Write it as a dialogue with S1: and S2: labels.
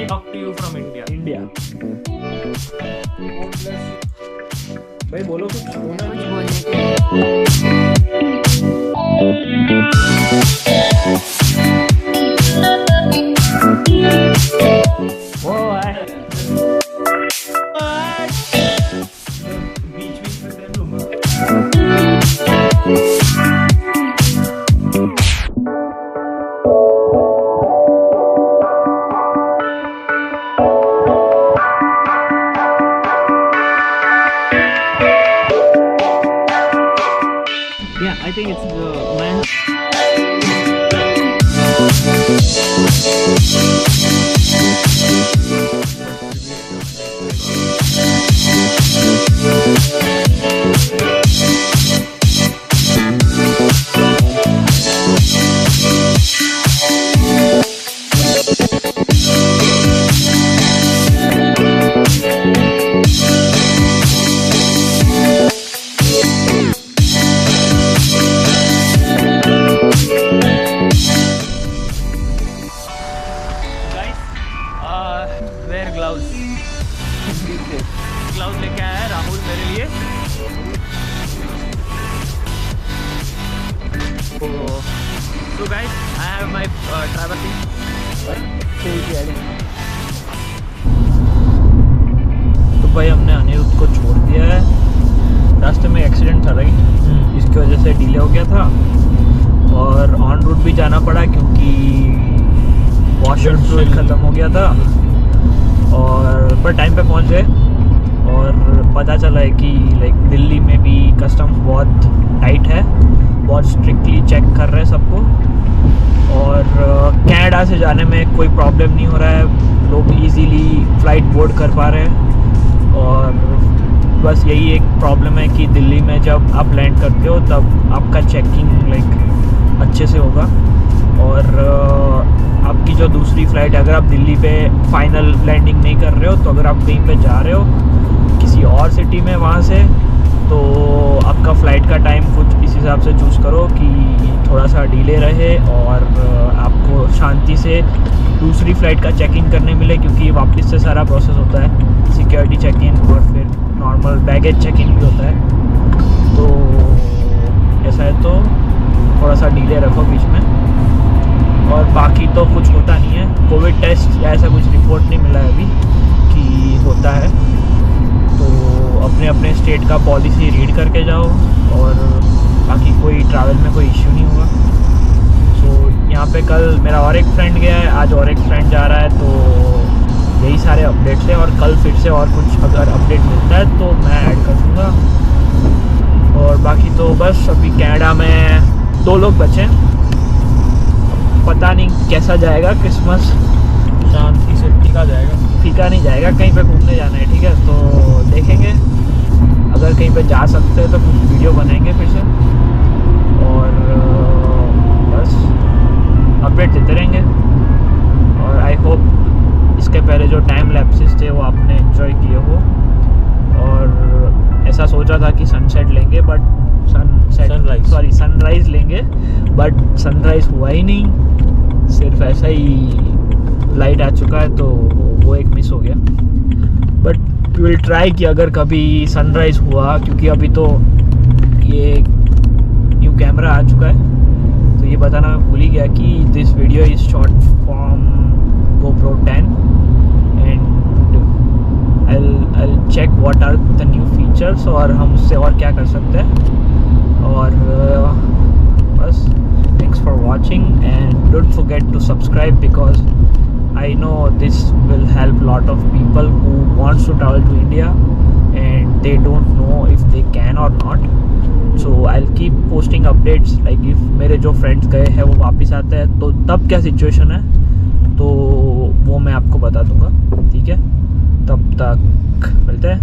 S1: only talk to you from India.
S2: India. भाई बोलो कुछ होना
S3: कुछ बोलने के
S2: वो है
S1: बीच में कर लूँगा।
S2: Yeah, I think it's the man.
S1: Wear gloves gloves लेके आया है राहुल मेरे लिए। So guys, I have my traveling.
S2: तो भाई हमने अनिरुद्ध को छोड़ दिया है। रास्ते में एक्सीडेंट था राइट, इसकी वजह से डिले हो गया था और ऑन रूट भी जाना पड़ा क्योंकि वॉशर फ्लूइड ख़त्म हो गया था। और पर टाइम पे पहुंच गए और पता चला है कि लाइक दिल्ली में भी कस्टम्स बहुत टाइट है, बहुत स्ट्रिक्टली चेक कर रहे हैं सबको। और कनाडा से जाने में कोई प्रॉब्लम नहीं हो रहा है, लोग इजीली फ़्लाइट बोर्ड कर पा रहे हैं। और बस यही एक प्रॉब्लम है कि दिल्ली में जब आप लैंड करते हो तब आपका चेकिंग लाइक अच्छे से होगा। और आपकी जो दूसरी फ़्लाइट, अगर आप दिल्ली पे फाइनल लैंडिंग नहीं कर रहे हो तो अगर आप कहीं पे जा रहे हो किसी और सिटी में वहाँ से, तो आपका फ़्लाइट का टाइम कुछ इस हिसाब से चूज़ करो कि थोड़ा सा डिले रहे और आपको शांति से दूसरी फ़्लाइट का चेक इन करने मिले, क्योंकि वापस से सारा प्रोसेस होता है, सिक्योरिटी चेक इन और फिर नॉर्मल बैगेज चेक इन भी होता है। तो ऐसा है तो थोड़ा सा डिले रखो बीच में। और बाकी तो कुछ होता नहीं है, कोविड टेस्ट या ऐसा कुछ रिपोर्ट नहीं मिला है अभी कि होता है। तो अपने अपने स्टेट का पॉलिसी रीड करके जाओ और बाकी कोई ट्रैवल में कोई इश्यू नहीं होगा। सो यहाँ पे कल मेरा और एक फ्रेंड गया है, आज और एक फ्रेंड जा रहा है, तो यही सारे अपडेट्स हैं। और कल फिर से और कुछ अगर अपडेट मिलता है तो मैं ऐड कर दूँगा। और बाकी तो बस अभी कनाडा में 2 लोग बचे हैं, पता नहीं कैसा जाएगा क्रिसमस,
S1: शांति से टिका जाएगा,
S2: फीका नहीं जाएगा, कहीं पे घूमने जाना है, ठीक है। तो देखेंगे अगर कहीं पे जा सकते हैं तो कुछ वीडियो बनाएंगे फिर से और बस अपडेट देते रहेंगे। और आई होप इसके पहले जो टाइम लैप्सेस थे वो आपने एंजॉय किए हो। और ऐसा सोचा था कि सनसेट लेंगे बट सनराइज़ लेंगे, बट सनराइज़ हुआ ही नहीं, सिर्फ ऐसा ही लाइट आ चुका है, तो वो एक मिस हो गया। बट विल ट्राई कि अगर कभी सनराइज़ हुआ, क्योंकि अभी तो ये न्यू कैमरा आ चुका है, तो ये बताना मैं भूल ही गया कि this video is shot from GoPro 10 and I'll check what are the new features और हम उससे और क्या कर सकते हैं। और बस thanks for watching and don't forget to subscribe because I know this will help lot of people who wants to travel to India and they don't know if they can or not. So I'll keep posting updates like if मेरे जो friends गए हैं वो वापस आते हैं तो तब क्या situation है तो वो मैं आपको बता दूंगा, ठीक है। तब तक मिलते हैं।